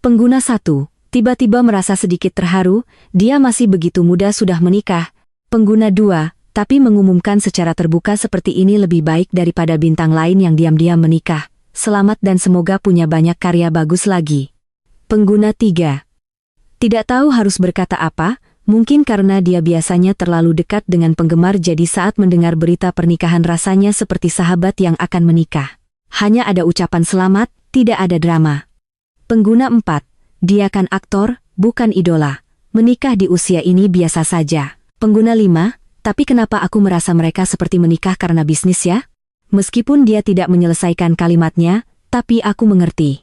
Pengguna 1, tiba-tiba merasa sedikit terharu, dia masih begitu muda sudah menikah. Pengguna 2, tapi mengumumkan secara terbuka seperti ini lebih baik daripada bintang lain yang diam-diam menikah. Selamat dan semoga punya banyak karya bagus lagi. Pengguna 3. Tidak tahu harus berkata apa, mungkin karena dia biasanya terlalu dekat dengan penggemar jadi saat mendengar berita pernikahan rasanya seperti sahabat yang akan menikah. Hanya ada ucapan selamat, tidak ada drama. Pengguna 4. Dia kan aktor, bukan idola. Menikah di usia ini biasa saja. Pengguna 5. Tapi kenapa aku merasa mereka seperti menikah karena bisnis ya? Meskipun dia tidak menyelesaikan kalimatnya, tapi aku mengerti.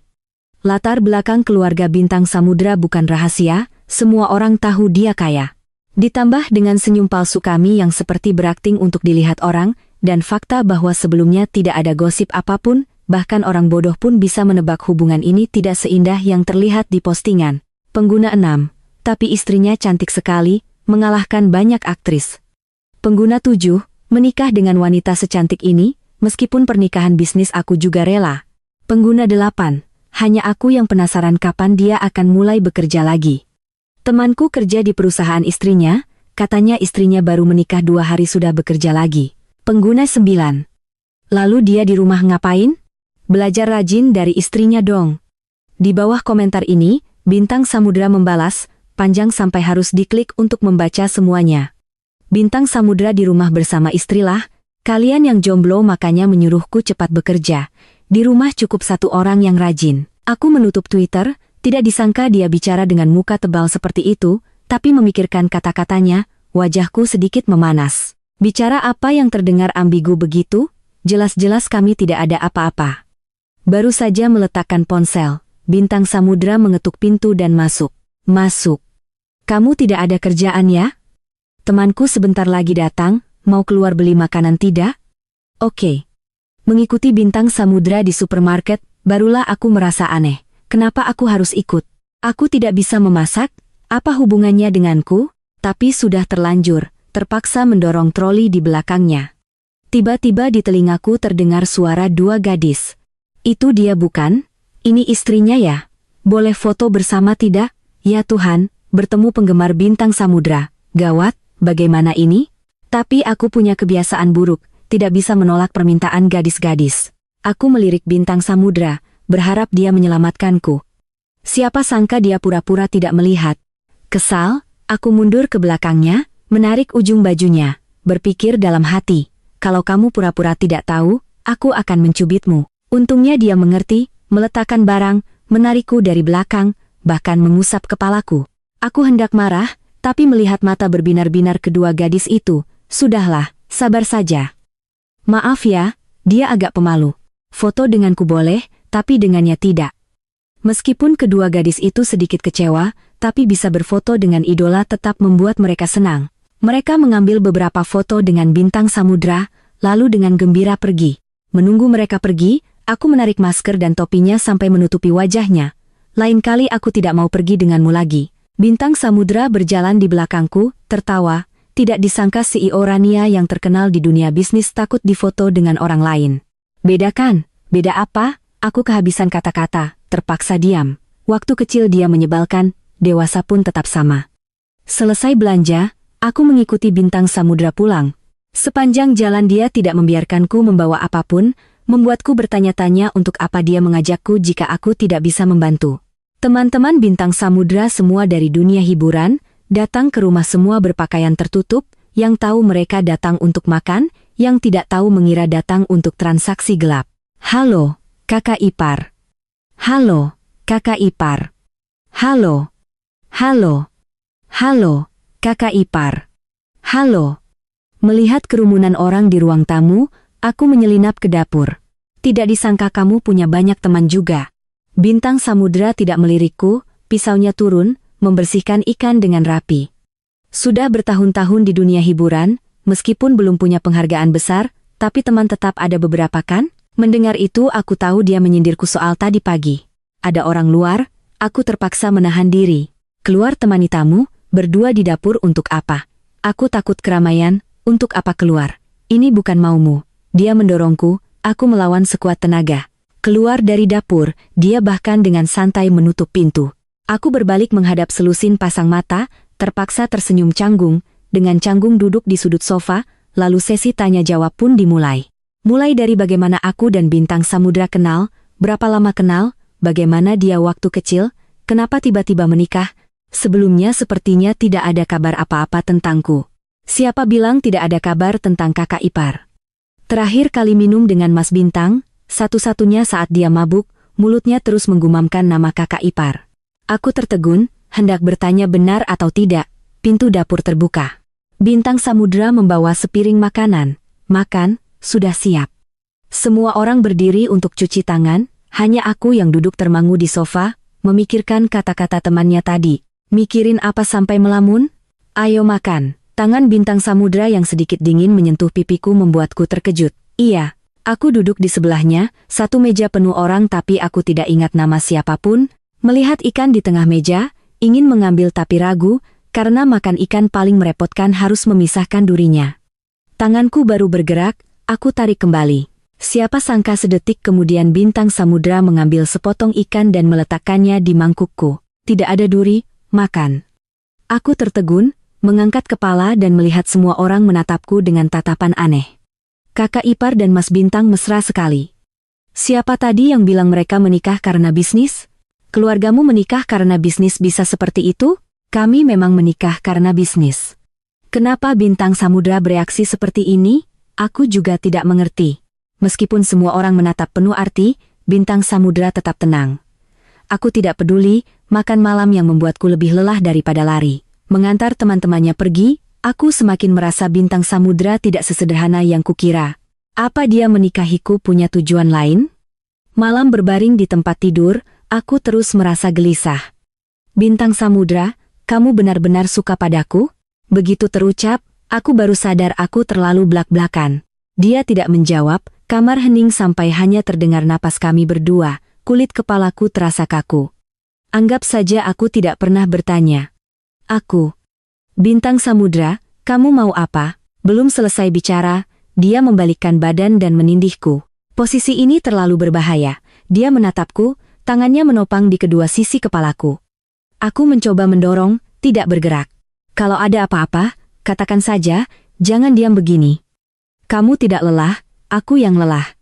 Latar belakang keluarga Bintang Samudra bukan rahasia, semua orang tahu dia kaya. Ditambah dengan senyum palsu kami yang seperti berakting untuk dilihat orang, dan fakta bahwa sebelumnya tidak ada gosip apapun, bahkan orang bodoh pun bisa menebak hubungan ini tidak seindah yang terlihat di postingan. Pengguna 6. Tapi istrinya cantik sekali, mengalahkan banyak aktris. Pengguna 7. Menikah dengan wanita secantik ini, meskipun pernikahan bisnis aku juga rela. Pengguna 8. Hanya aku yang penasaran kapan dia akan mulai bekerja lagi. Temanku kerja di perusahaan istrinya, katanya istrinya baru menikah 2 hari sudah bekerja lagi. Pengguna 9. Lalu dia di rumah ngapain? Belajar rajin dari istrinya dong. Di bawah komentar ini, Bintang Samudra membalas, panjang sampai harus diklik untuk membaca semuanya. Bintang Samudra di rumah bersama istrilah, kalian yang jomblo makanya menyuruhku cepat bekerja. Di rumah cukup satu orang yang rajin. Aku menutup Twitter, tidak disangka dia bicara dengan muka tebal seperti itu, Tapi memikirkan kata-katanya, wajahku sedikit memanas. Bicara apa yang terdengar ambigu begitu? Jelas-jelas kami tidak ada apa-apa. Baru saja meletakkan ponsel, Bintang Samudra mengetuk pintu dan masuk. Masuk. Kamu tidak ada kerjaan ya? Temanku sebentar lagi datang, mau keluar beli makanan tidak? Oke. Mengikuti Bintang Samudra di supermarket, barulah aku merasa aneh. Kenapa aku harus ikut? Aku tidak bisa memasak? Apa hubungannya denganku? Tapi sudah terlanjur. Terpaksa mendorong troli di belakangnya. Tiba-tiba di telingaku terdengar suara dua gadis. Itu dia bukan? Ini istrinya ya? Boleh foto bersama tidak? Ya Tuhan, bertemu penggemar Bintang Samudra. Gawat, bagaimana ini? Tapi aku punya kebiasaan buruk, tidak bisa menolak permintaan gadis-gadis. Aku melirik Bintang Samudra, berharap dia menyelamatkanku. Siapa sangka dia pura-pura tidak melihat. Kesal, aku mundur ke belakangnya, menarik ujung bajunya, berpikir dalam hati, kalau kamu pura-pura tidak tahu, aku akan mencubitmu. Untungnya dia mengerti, meletakkan barang, menarikku dari belakang, bahkan mengusap kepalaku. Aku hendak marah, tapi melihat mata berbinar-binar kedua gadis itu, sudahlah, sabar saja. Maaf ya, dia agak pemalu. Foto denganku boleh, tapi dengannya tidak. Meskipun kedua gadis itu sedikit kecewa, tapi bisa berfoto dengan idola tetap membuat mereka senang. Mereka mengambil beberapa foto dengan Bintang Samudra, lalu dengan gembira pergi. Menunggu mereka pergi, aku menarik masker dan topinya sampai menutupi wajahnya. Lain kali aku tidak mau pergi denganmu lagi. Bintang Samudra berjalan di belakangku, tertawa. Tidak disangka CEO Rania yang terkenal di dunia bisnis takut difoto dengan orang lain. Beda kan? Beda apa? Aku kehabisan kata-kata, terpaksa diam. Waktu kecil dia menyebalkan, dewasa pun tetap sama. Selesai belanja, aku mengikuti Bintang Samudra pulang. Sepanjang jalan dia tidak membiarkanku membawa apapun, membuatku bertanya-tanya untuk apa dia mengajakku jika aku tidak bisa membantu. Teman-teman Bintang Samudra semua dari dunia hiburan, datang ke rumah semua berpakaian tertutup, yang tahu mereka datang untuk makan, yang tidak tahu mengira datang untuk transaksi gelap. Halo, kakak ipar. Halo, kakak ipar. Halo. Halo. Halo, kakak ipar. Halo. Melihat kerumunan orang di ruang tamu, aku menyelinap ke dapur. Tidak disangka kamu punya banyak teman juga. Bintang Samudra tidak melirikku, pisaunya turun, membersihkan ikan dengan rapi. Sudah bertahun-tahun di dunia hiburan, meskipun belum punya penghargaan besar, tapi teman tetap ada beberapa kan? Mendengar itu aku tahu dia menyindirku soal tadi pagi. Ada orang luar, aku terpaksa menahan diri. Keluar temani tamu, berdua di dapur untuk apa? Aku takut keramaian, untuk apa keluar? Ini bukan maumu. Dia mendorongku, aku melawan sekuat tenaga. Keluar dari dapur, dia bahkan dengan santai menutup pintu. Aku berbalik menghadap selusin pasang mata, terpaksa tersenyum canggung, dengan canggung duduk di sudut sofa, lalu sesi tanya jawab pun dimulai. Mulai dari bagaimana aku dan Bintang Samudra kenal, berapa lama kenal, bagaimana dia waktu kecil, kenapa tiba-tiba menikah, sebelumnya sepertinya tidak ada kabar apa-apa tentangku. Siapa bilang tidak ada kabar tentang kakak ipar? Terakhir kali minum dengan Mas Bintang, satu-satunya saat dia mabuk, mulutnya terus menggumamkan nama kakak ipar. Aku tertegun, hendak bertanya benar atau tidak, pintu dapur terbuka. Bintang Samudra membawa sepiring makanan. Makan, sudah siap. Semua orang berdiri untuk cuci tangan, hanya aku yang duduk termangu di sofa, memikirkan kata-kata temannya tadi. Mikirin apa sampai melamun? Ayo makan. Tangan Bintang Samudra yang sedikit dingin menyentuh pipiku membuatku terkejut. Iya, aku duduk di sebelahnya, satu meja penuh orang tapi aku tidak ingat nama siapapun. Melihat ikan di tengah meja, ingin mengambil tapi ragu, karena makan ikan paling merepotkan harus memisahkan durinya. Tanganku baru bergerak, aku tarik kembali. Siapa sangka sedetik kemudian Bintang Samudra mengambil sepotong ikan dan meletakkannya di mangkukku. Tidak ada duri, makan. Aku tertegun, mengangkat kepala dan melihat semua orang menatapku dengan tatapan aneh. Kakak ipar dan Mas Bintang mesra sekali. Siapa tadi yang bilang mereka menikah karena bisnis? Keluargamu menikah karena bisnis bisa seperti itu? Kami memang menikah karena bisnis. Kenapa Bintang Samudra bereaksi seperti ini? Aku juga tidak mengerti. Meskipun semua orang menatap penuh arti, Bintang Samudra tetap tenang. Aku tidak peduli, makan malam yang membuatku lebih lelah daripada lari. Mengantar teman-temannya pergi, aku semakin merasa Bintang Samudra tidak sesederhana yang kukira. Apa dia menikahiku punya tujuan lain? Malam berbaring di tempat tidur, aku terus merasa gelisah. Bintang Samudra, kamu benar-benar suka padaku? Begitu terucap, aku baru sadar aku terlalu blak-blakan. Dia tidak menjawab, kamar hening sampai hanya terdengar napas kami berdua, kulit kepalaku terasa kaku. Anggap saja aku tidak pernah bertanya. Aku. Bintang Samudra, kamu mau apa? Belum selesai bicara, dia membalikkan badan dan menindihku. Posisi ini terlalu berbahaya. Dia menatapku, tangannya menopang di kedua sisi kepalaku. Aku mencoba mendorong, tidak bergerak. Kalau ada apa-apa, katakan saja, jangan diam begini. Kamu tidak lelah, aku yang lelah.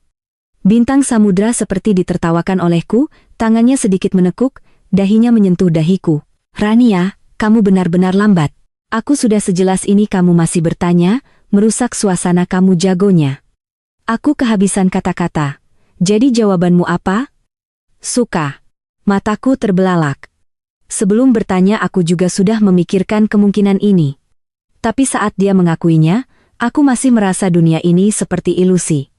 Bintang Samudra seperti ditertawakan olehku, tangannya sedikit menekuk, dahinya menyentuh dahiku. Rania, kamu benar-benar lambat. Aku sudah sejelas ini kamu masih bertanya, merusak suasana kamu jagonya. Aku kehabisan kata-kata. Jadi jawabanmu apa? Suka. Mataku terbelalak. Sebelum bertanya aku juga sudah memikirkan kemungkinan ini. Tapi saat dia mengakuinya, aku masih merasa dunia ini seperti ilusi.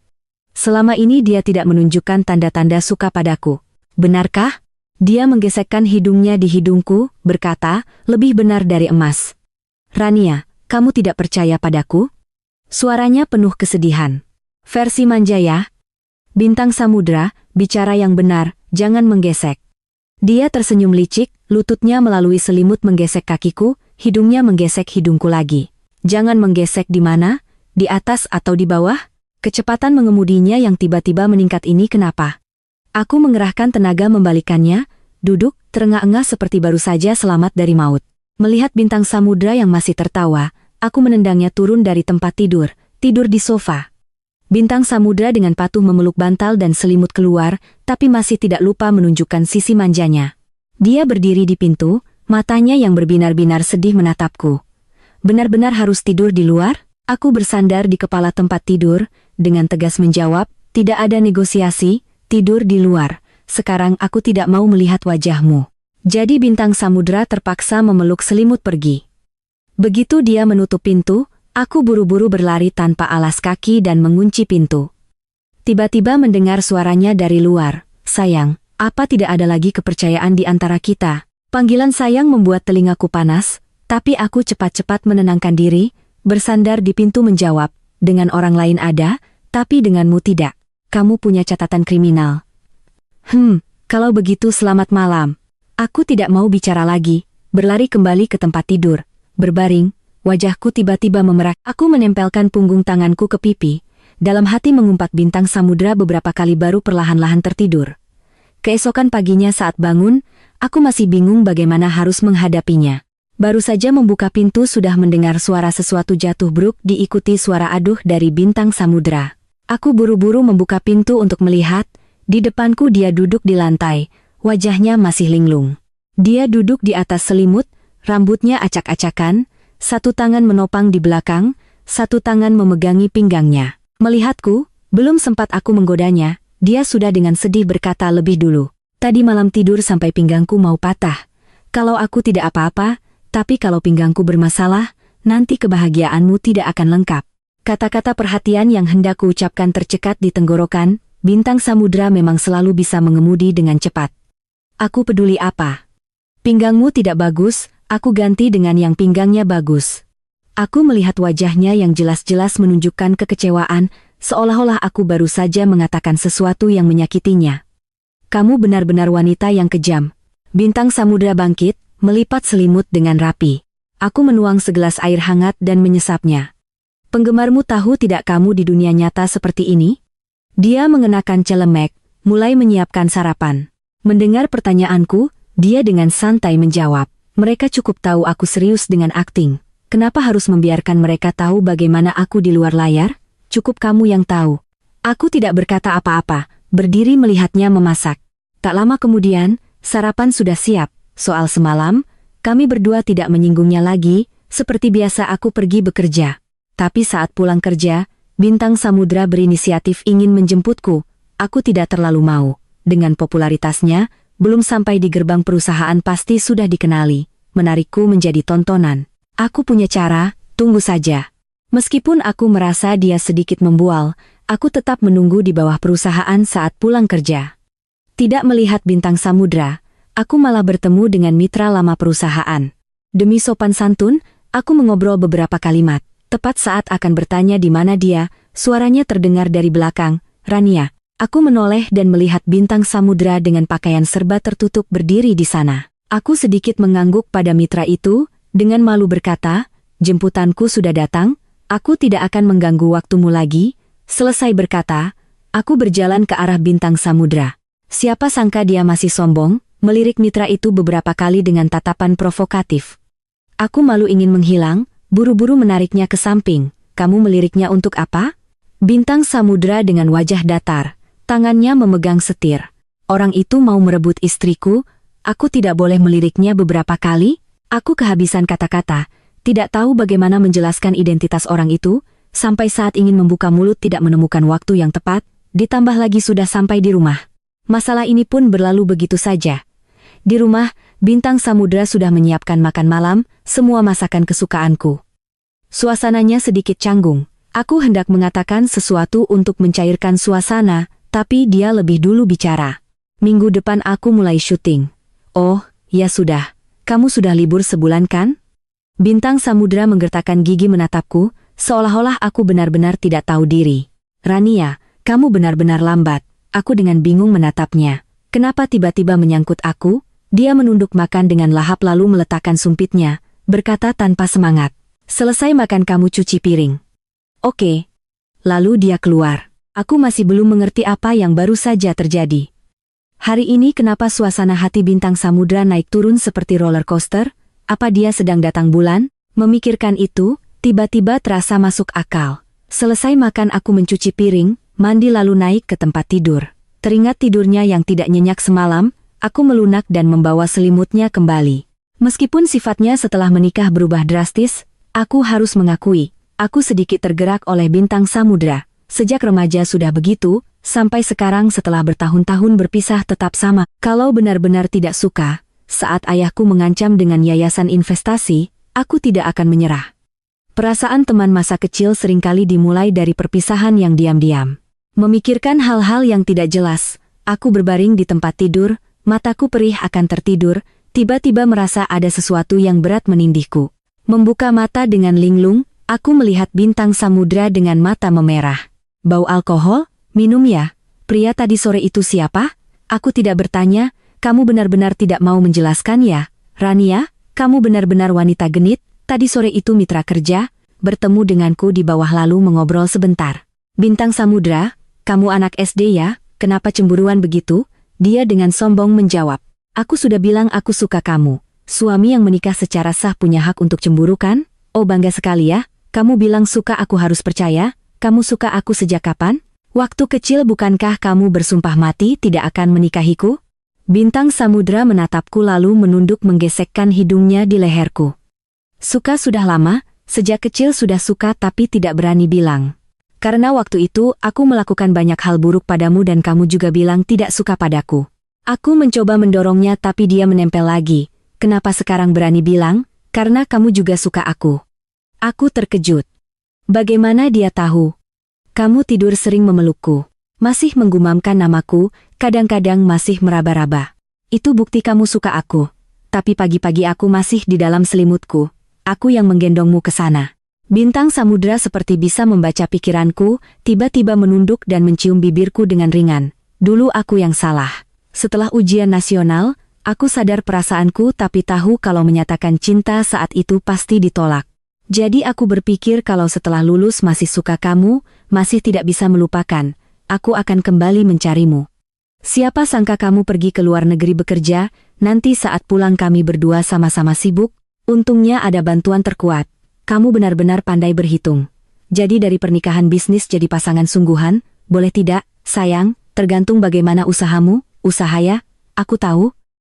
Selama ini dia tidak menunjukkan tanda-tanda suka padaku. Benarkah? Dia menggesekkan hidungnya di hidungku, berkata, lebih benar dari emas. Rania, kamu tidak percaya padaku? Suaranya penuh kesedihan. Versi manja ya. Bintang Samudra, bicara yang benar, jangan menggesek. Dia tersenyum licik, lututnya melalui selimut menggesek kakiku, hidungnya menggesek hidungku lagi. Jangan menggesek di mana? Di atas atau di bawah? Kecepatan mengemudinya yang tiba-tiba meningkat ini kenapa? Aku mengerahkan tenaga membalikannya, duduk, terengah-engah seperti baru saja selamat dari maut. Melihat Bintang Samudra yang masih tertawa, aku menendangnya turun dari tempat tidur di sofa. Bintang Samudra dengan patuh memeluk bantal dan selimut keluar, tapi masih tidak lupa menunjukkan sisi manjanya. Dia berdiri di pintu, matanya yang berbinar-binar sedih menatapku. Benar-benar harus tidur di luar? Aku bersandar di kepala tempat tidur, dengan tegas menjawab, tidak ada negosiasi, tidur di luar. Sekarang aku tidak mau melihat wajahmu. Jadi Bintang Samudra terpaksa memeluk selimut pergi. Begitu dia menutup pintu, aku buru-buru berlari tanpa alas kaki dan mengunci pintu. Tiba-tiba mendengar suaranya dari luar. Sayang, apa tidak ada lagi kepercayaan di antara kita? Panggilan sayang membuat telingaku panas, tapi aku cepat-cepat menenangkan diri, bersandar di pintu menjawab, dengan orang lain ada, tapi denganmu tidak. Kamu punya catatan kriminal. Kalau begitu selamat malam. Aku tidak mau bicara lagi, berlari kembali ke tempat tidur, berbaring. Wajahku tiba-tiba memerah. Aku menempelkan punggung tanganku ke pipi. Dalam hati mengumpat Bintang Samudra beberapa kali baru perlahan-lahan tertidur. Keesokan paginya saat bangun, aku masih bingung bagaimana harus menghadapinya. Baru saja membuka pintu sudah mendengar suara sesuatu jatuh bruk diikuti suara aduh dari Bintang Samudra. Aku buru-buru membuka pintu untuk melihat. Di depanku dia duduk di lantai, wajahnya masih linglung. Dia duduk di atas selimut, rambutnya acak-acakan, satu tangan menopang di belakang, satu tangan memegangi pinggangnya. Melihatku, belum sempat aku menggodanya, dia sudah dengan sedih berkata lebih dulu. Tadi malam tidur sampai pinggangku mau patah. Kalau aku tidak apa-apa, tapi kalau pinggangku bermasalah, nanti kebahagiaanmu tidak akan lengkap. Kata-kata perhatian yang hendak kuucapkan tercekat di tenggorokan, Bintang Samudra memang selalu bisa mengemudi dengan cepat. Aku peduli apa? Pinggangmu tidak bagus, aku ganti dengan yang pinggangnya bagus. Aku melihat wajahnya yang jelas-jelas menunjukkan kekecewaan, seolah-olah aku baru saja mengatakan sesuatu yang menyakitinya. Kamu benar-benar wanita yang kejam. Bintang Samudra bangkit, melipat selimut dengan rapi. Aku menuang segelas air hangat dan menyesapnya. Penggemarmu tahu tidak kamu di dunia nyata seperti ini? Dia mengenakan celemek, mulai menyiapkan sarapan. Mendengar pertanyaanku, dia dengan santai menjawab. Mereka cukup tahu aku serius dengan akting. Kenapa harus membiarkan mereka tahu bagaimana aku di luar layar? Cukup kamu yang tahu. Aku tidak berkata apa-apa, berdiri melihatnya memasak. Tak lama kemudian, sarapan sudah siap. Soal semalam, kami berdua tidak menyinggungnya lagi, seperti biasa aku pergi bekerja. Tapi saat pulang kerja, Bintang Samudra berinisiatif ingin menjemputku. Aku tidak terlalu mau. Dengan popularitasnya, belum sampai di gerbang perusahaan pasti sudah dikenali. menarikku menjadi tontonan. Aku punya cara, tunggu saja. Meskipun aku merasa dia sedikit membual, aku tetap menunggu di bawah perusahaan saat pulang kerja. Tidak melihat bintang samudra, aku malah bertemu dengan mitra lama perusahaan. Demi sopan santun, aku mengobrol beberapa kalimat. Tepat saat akan bertanya di mana dia, suaranya terdengar dari belakang, "Rania." Aku menoleh dan melihat bintang samudra dengan pakaian serba tertutup berdiri di sana. Aku sedikit mengangguk pada mitra itu, dengan malu berkata, "Jemputanku sudah datang, aku tidak akan mengganggu waktumu lagi." Selesai berkata, aku berjalan ke arah bintang samudra. Siapa sangka dia masih sombong, melirik mitra itu beberapa kali dengan tatapan provokatif. Aku malu ingin menghilang, buru-buru menariknya ke samping. "Kamu meliriknya untuk apa?" Bintang samudra dengan wajah datar, tangannya memegang setir. "Orang itu mau merebut istriku, aku tidak boleh meliriknya beberapa kali?" Aku kehabisan kata-kata, tidak tahu bagaimana menjelaskan identitas orang itu, sampai saat ingin membuka mulut tidak menemukan waktu yang tepat, ditambah lagi sudah sampai di rumah. Masalah ini pun berlalu begitu saja. Di rumah, bintang samudra sudah menyiapkan makan malam, semua masakan kesukaanku. Suasananya sedikit canggung. Aku hendak mengatakan sesuatu untuk mencairkan suasana, tapi dia lebih dulu bicara. "Minggu depan aku mulai syuting." "Oh, ya sudah. Kamu sudah libur sebulan kan?" Bintang samudra menggertakkan gigi menatapku, seolah-olah aku benar-benar tidak tahu diri. "Rania, kamu benar-benar lambat." Aku dengan bingung menatapnya. Kenapa tiba-tiba menyangkut aku? Dia menunduk makan dengan lahap lalu meletakkan sumpitnya, berkata tanpa semangat, "Selesai makan kamu cuci piring." "Oke." Lalu dia keluar. Aku masih belum mengerti apa yang baru saja terjadi. Hari ini kenapa suasana hati bintang samudra naik turun seperti roller coaster? Apa dia sedang datang bulan? Memikirkan itu, tiba-tiba terasa masuk akal. Selesai makan aku mencuci piring, mandi lalu naik ke tempat tidur. Teringat tidurnya yang tidak nyenyak semalam, aku melunak dan membawa selimutnya kembali. Meskipun sifatnya setelah menikah berubah drastis, aku harus mengakui, aku sedikit tergerak oleh bintang samudra. Sejak remaja sudah begitu, sampai sekarang setelah bertahun-tahun berpisah tetap sama. Kalau benar-benar tidak suka, saat ayahku mengancam dengan yayasan investasi, aku tidak akan menyerah. Perasaan teman masa kecil seringkali dimulai dari perpisahan yang diam-diam. Memikirkan hal-hal yang tidak jelas, aku berbaring di tempat tidur, mataku perih akan tertidur, tiba-tiba merasa ada sesuatu yang berat menindihku. Membuka mata dengan linglung, aku melihat bintang samudra dengan mata memerah. "Bau alkohol? Minum ya? Pria tadi sore itu siapa?" Aku tidak bertanya, "Kamu benar-benar tidak mau menjelaskan ya? Rania, kamu benar-benar wanita genit, tadi sore itu mitra kerja, bertemu denganku di bawah lalu mengobrol sebentar." "Bintang samudra, kamu anak SD ya? Kenapa cemburuan begitu?" Dia dengan sombong menjawab. "Aku sudah bilang aku suka kamu. Suami yang menikah secara sah punya hak untuk cemburu kan? Oh bangga sekali ya, kamu bilang suka aku harus percaya. Kamu suka aku sejak kapan? Waktu kecil bukankah kamu bersumpah mati tidak akan menikahiku?" Bintang samudra menatapku lalu menunduk menggesekkan hidungnya di leherku. "Suka sudah lama, sejak kecil sudah suka tapi tidak berani bilang. Karena waktu itu aku melakukan banyak hal buruk padamu dan kamu juga bilang tidak suka padaku." Aku mencoba mendorongnya tapi dia menempel lagi. "Kenapa sekarang berani bilang? Karena kamu juga suka aku." Aku terkejut. Bagaimana dia tahu? "Kamu tidur sering memelukku. Masih menggumamkan namaku, kadang-kadang masih meraba-raba. Itu bukti kamu suka aku. Tapi pagi-pagi aku masih di dalam selimutku. Aku yang menggendongmu ke sana." Bintang samudra seperti bisa membaca pikiranku, tiba-tiba menunduk dan mencium bibirku dengan ringan. "Dulu aku yang salah. Setelah ujian nasional, aku sadar perasaanku tapi tahu kalau menyatakan cinta saat itu pasti ditolak. Jadi aku berpikir kalau setelah lulus masih suka kamu, masih tidak bisa melupakan, aku akan kembali mencarimu. Siapa sangka kamu pergi ke luar negeri bekerja, nanti saat pulang kami berdua sama-sama sibuk, untungnya ada bantuan terkuat. Kamu benar-benar pandai berhitung. Jadi dari pernikahan bisnis jadi pasangan sungguhan, boleh tidak, sayang, tergantung bagaimana usahamu, usaha ya, aku tahu,